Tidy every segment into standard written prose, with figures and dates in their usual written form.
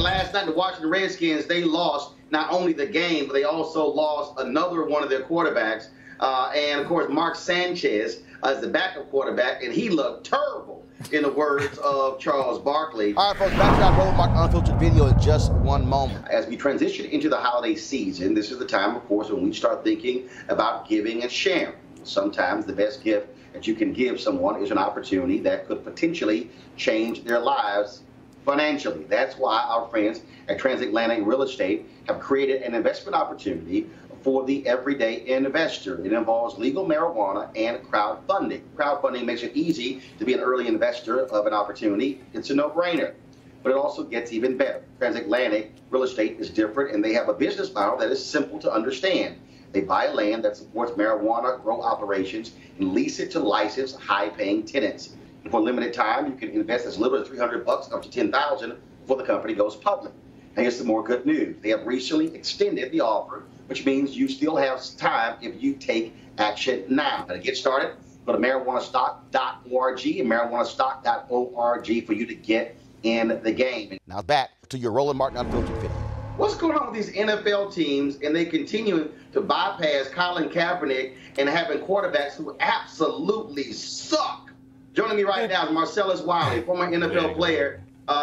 last night the Washington Redskins, they lost not only the game, but they also lost another one of their quarterbacks. And, of course, Mark Sanchez is the backup quarterback, and he looked terrible, in the words of Charles Barkley. All right, folks, back to our Roland Martin Unfiltered video in just one moment. As we transition into the holiday season, this is the time, of course, when we start thinking about giving and sharing. Sometimes the best gift that you can give someone is an opportunity that could potentially change their lives financially. That's why our friends at Transatlantic Real Estate have created an investment opportunity for the everyday investor. It involves legal marijuana and crowdfunding. Crowdfunding makes it easy to be an early investor of an opportunity. It's a no-brainer. But it also gets even better. Transatlantic Real Estate is different, and they have a business model that is simple to understand. They buy land that supports marijuana grow operations and lease it to licensed, high-paying tenants. And for a limited time, you can invest as little as $300 up to $10,000 before the company goes public. And here's some more good news. They have recently extended the offer, which means you still have time if you take action now. To get started, go to marijuanastock.org and marijuanastock.org for you to get in the game. Now back to your Roland Martin Unfiltered video. What's going on with these NFL teams, and they continue to bypass Colin Kaepernick and having quarterbacks who absolutely suck? Joining me right now is Marcellus Wiley, former NFL player.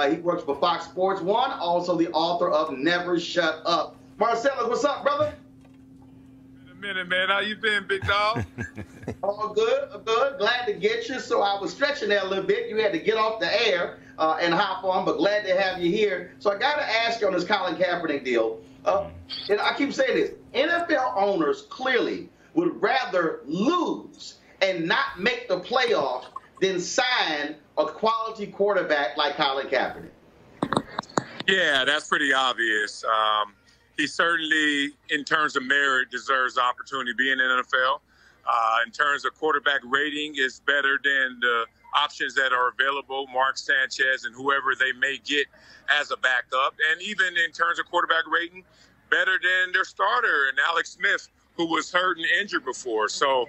He works for Fox Sports 1, also the author of Never Shut Up. Marcellus, what's up, brother? In a minute, man. How you been, big dog? All good, good. Glad to get you. So I was stretching there a little bit. You had to get off the air and hop on, but glad to have you here. So I got to ask you on this Colin Kaepernick deal. And I keep saying this. NFL owners clearly would rather lose and not make the playoffs than sign a quality quarterback like Colin Kaepernick. Yeah, that's pretty obvious. He certainly, in terms of merit, deserves the opportunity to be in the NFL. In terms of quarterback rating, is better than the options that are available, Mark Sanchez and whoever they may get as a backup. And even in terms of quarterback rating, better than their starter and Alex Smith, who was hurt and injured before. So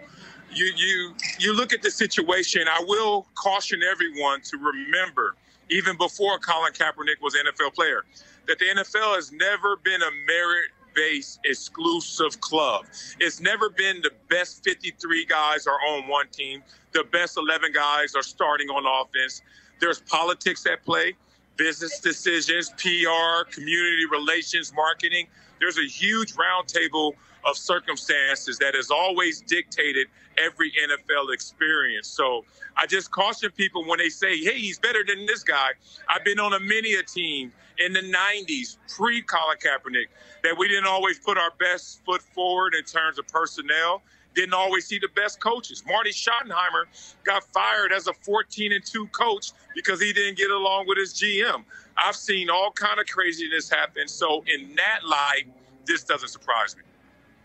you look at the situation. I will caution everyone to remember, even before Colin Kaepernick was an NFL player, that the NFL has never been a merit-based exclusive club. It's never been the best 53 guys are on one team. The best 11 guys are starting on offense. There's politics at play, business decisions, PR, community relations, marketing. There's a huge roundtable of circumstances that has always dictated every NFL experience. So I just caution people when they say, hey, he's better than this guy. I've been on many a team in the 90s, pre-Colin Kaepernick, that we didn't always put our best foot forward in terms of personnel, didn't always see the best coaches. Marty Schottenheimer got fired as a 14-2 coach because he didn't get along with his GM. I've seen all kind of craziness happen. So in that light, this doesn't surprise me.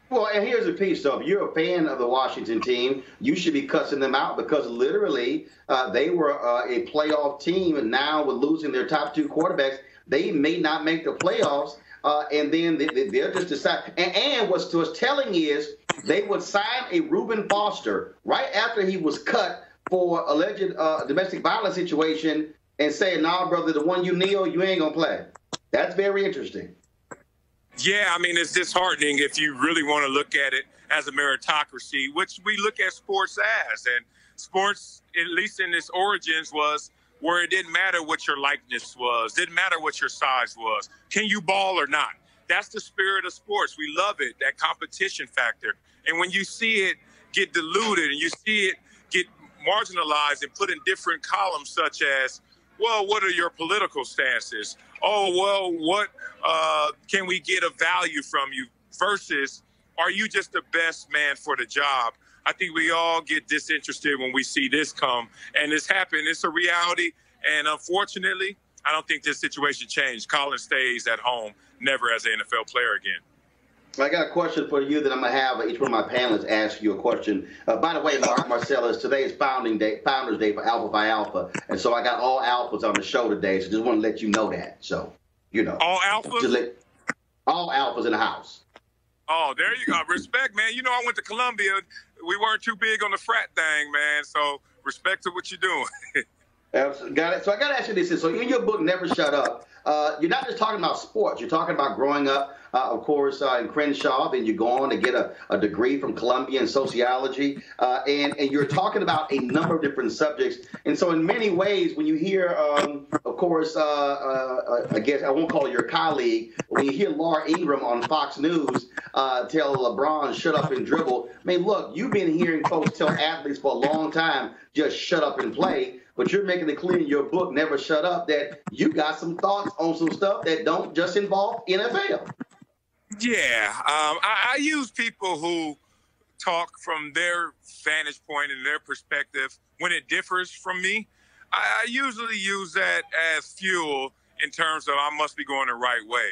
Well, and here's a piece, though. If you're a fan of the Washington team, you should be cussing them out because literally they were a playoff team, and now with losing their top two quarterbacks, they may not make the playoffs, and then they'll just decide. And what's telling is they would sign a Reuben Foster right after he was cut for alleged domestic violence situation and say, nah, brother, the one you kneel, you ain't going to play. That's very interesting. Yeah, I mean, it's disheartening if you really want to look at it as a meritocracy, which we look at sports as. And sports, at least in its origins, was where it didn't matter what your likeness was, didn't matter what your size was. Can you ball or not? That's the spirit of sports. We love it, that competition factor. And when you see it get diluted and you see it get marginalized and put in different columns such as, well, what are your political stances? Oh, well, what can we get of value from you? Versus, are you just the best man for the job? I think we all get disinterested when we see this come. And it's happened. It's a reality. And unfortunately, I don't think this situation changed. Colin stays at home, never as an NFL player again. I got a question for you that I'm going to have each one of my panelists ask you a question. By the way, Marcellus, today is Founders Day for Alpha Phi Alpha. And so I got all alphas on the show today. So just want to let you know that. So, you know. All alphas? All alphas in the house. Oh, there you go. Respect, man. You know, I went to Columbia. We weren't too big on the frat thing, man. So respect to what you're doing. Got it. So I got to ask you this. So in your book, Never Shut Up, you're not just talking about sports. You're talking about growing up, of course, in Crenshaw. Then you go on to get a degree from Columbia in sociology. And you're talking about a number of different subjects. And so in many ways, when you hear, of course, I guess I won't call it your colleague, when you hear Laura Ingraham on Fox News tell LeBron, shut up and dribble. I mean, look, you've been hearing folks tell athletes for a long time, just shut up and play. But you're making it clear in your book, Never Shut Up, that you got some thoughts on some stuff that don't just involve NFL. Yeah, I use people who talk from their vantage point and their perspective when it differs from me. I usually use that as fuel in terms of I must be going the right way.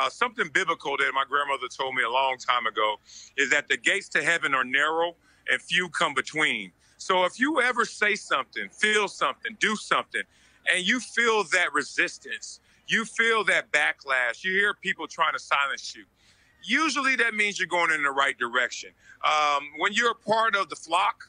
Something biblical that my grandmother told me a long time ago is that the gates to heaven are narrow and few come between. So if you ever say something, feel something, do something, and you feel that resistance, you feel that backlash, you hear people trying to silence you, usually that means you're going in the right direction. When you're a part of the flock,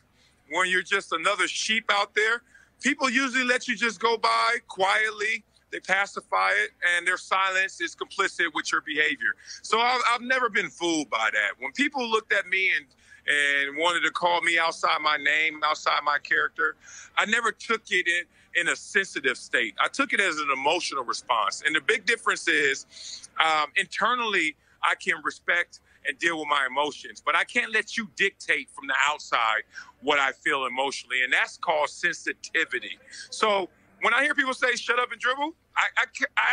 when you're just another sheep out there, people usually let you just go by quietly. They pacify it, and their silence is complicit with your behavior. So I've never been fooled by that. When people looked at me and wanted to call me outside my name, outside my character, I never took it in a sensitive state. I took it as an emotional response. And the big difference is internally, I can respect and deal with my emotions, but I can't let you dictate from the outside what I feel emotionally, and that's called sensitivity. So when I hear people say, shut up and dribble, I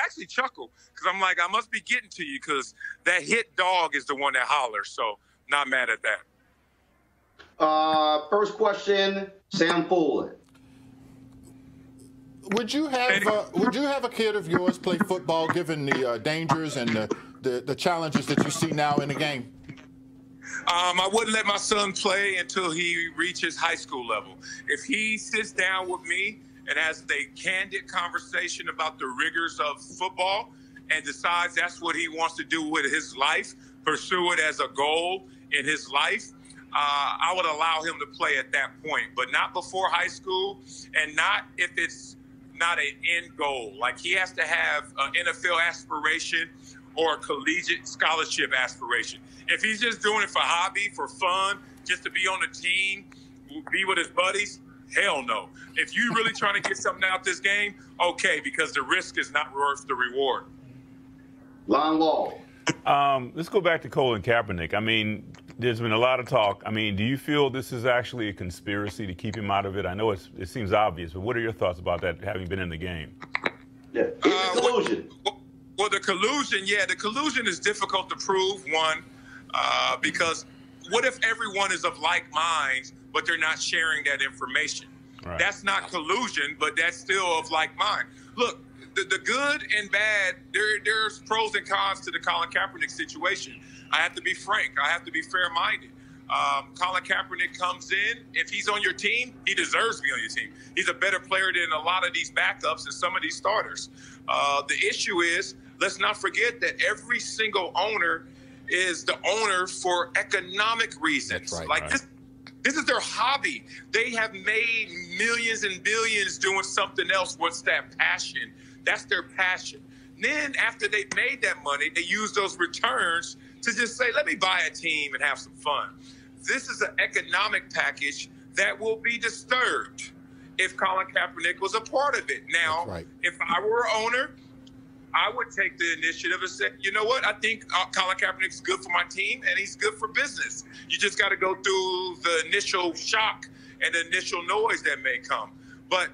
actually chuckle because I'm like, I must be getting to you because that hit dog is the one that hollers. So not mad at that. First question, Sam Foley. Would you have a kid of yours play football given the dangers and the challenges that you see now in the game? I wouldn't let my son play until he reaches high school level. If he sits down with me and has a candid conversation about the rigors of football and decides that's what he wants to do with his life, pursue it as a goal in his life, I would allow him to play at that point, but not before high school and not if it's not an end goal. Like he has to have an NFL aspiration or a collegiate scholarship aspiration. If he's just doing it for hobby, for fun, just to be on the team, be with his buddies, hell no. If you're really trying to get something out this game, okay, because the risk is not worth the reward. Lon Wall. Let's go back to Colin Kaepernick. I mean, there's been a lot of talk. I mean, do you feel this is actually a conspiracy to keep him out of it? I know it seems obvious, but what are your thoughts about that, having been in the game? Yeah, it's a collusion. Well, the collusion is difficult to prove, one, because what if everyone is of like minds, but they're not sharing that information? Right. That's not collusion, but that's still of like mind. Look, the good and bad, there's pros and cons to the Colin Kaepernick situation. I have to be frank. I have to be fair-minded. Colin Kaepernick comes in. If he's on your team, he deserves to be on your team. He's a better player than a lot of these backups and some of these starters. The issue is, let's not forget that every single owner is the owner for economic reasons. That's right, like this is their hobby. They have made millions and billions doing something else. What's that passion? That's their passion. Then after they've made that money, they use those returns to just say, let me buy a team and have some fun. This is an economic package that will be disturbed if Colin Kaepernick was a part of it. Now, if I were an owner, I would take the initiative and say, you know what? I think Colin Kaepernick's good for my team and he's good for business. You just got to go through the initial shock and the initial noise that may come. But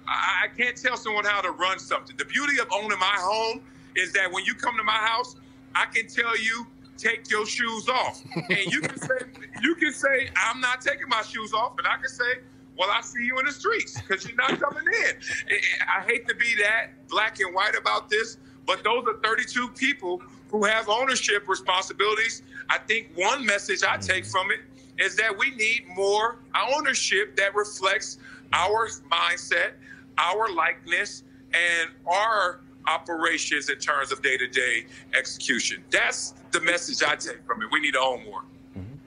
I can't tell someone how to run something. The beauty of owning my home is that when you come to my house, I can tell you, take your shoes off. And you can say, I'm not taking my shoes off. And I can say, well, I see you in the streets because you're not coming in. I hate to be that black and white about this, but those are 32 people who have ownership responsibilities. I think one message I take from it is that we need more ownership that reflects our mindset, our likeness, and our operations in terms of day-to-day execution. That's the message I take from it. We need to own more.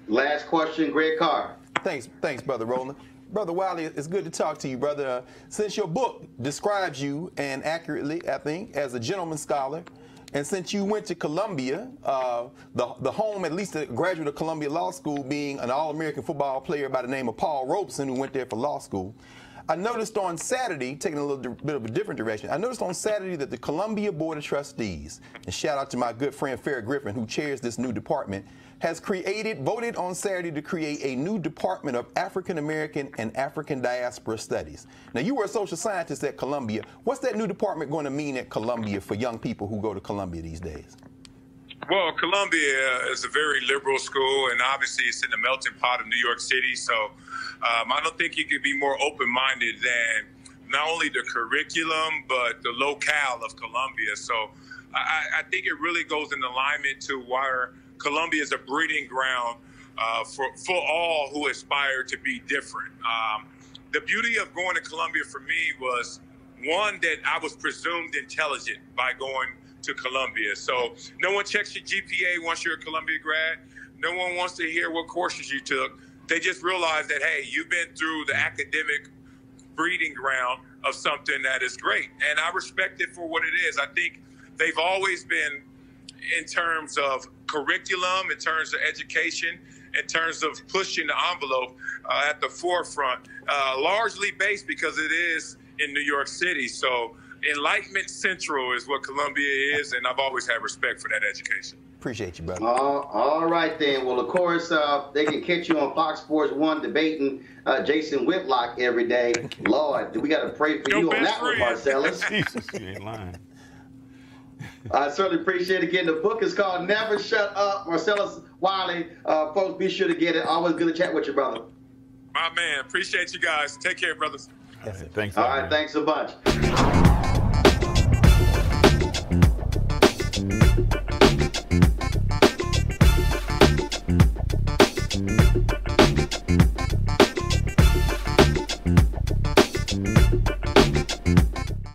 Last question, Greg Carr. Thanks, Brother Roland. Brother Wiley, it's good to talk to you, brother. Since your book describes you, and accurately, I think, as a gentleman scholar, and since you went to Columbia, the home, at least a graduate of Columbia Law School, being an All-American football player by the name of Paul Robeson, who went there for law school, I noticed on Saturday, taking a little bit of a different direction, I noticed on Saturday that the Columbia Board of Trustees, and shout out to my good friend Farrah Griffin, who chairs this new department, has voted on Saturday to create a new Department of African American and African Diaspora Studies. Now, you were a social scientist at Columbia. What's that new department going to mean at Columbia for young people who go to Columbia these days? Well, Columbia is a very liberal school, and obviously it's in the melting pot of New York City. So I don't think you could be more open-minded than not only the curriculum, but the locale of Columbia. So I think it really goes in alignment to where Columbia is a breeding ground for all who aspire to be different. The beauty of going to Columbia for me was, one, that I was presumed intelligent by going to Columbia. So no one checks your GPA once you're a Columbia grad. No one wants to hear what courses you took. They just realize that, hey, you've been through the academic breeding ground of something that is great. And I respect it for what it is. I think they've always been, in terms of curriculum, in terms of education, in terms of pushing the envelope at the forefront, largely based because it is in New York City. So Enlightenment Central is what Columbia is, and I've always had respect for that education. Appreciate you, brother. All right, then. Well, of course, they can catch you on Fox Sports 1 debating Jason Whitlock every day. Lord, we got to pray for you on that one, Marcellus. Jesus, you ain't lying. I certainly appreciate it. Again, the book is called Never Shut Up, Marcellus Wiley. Folks, be sure to get it. Always good to chat with you, brother. My man, appreciate you guys. Take care, brothers. All right, thanks. All right, thanks a bunch.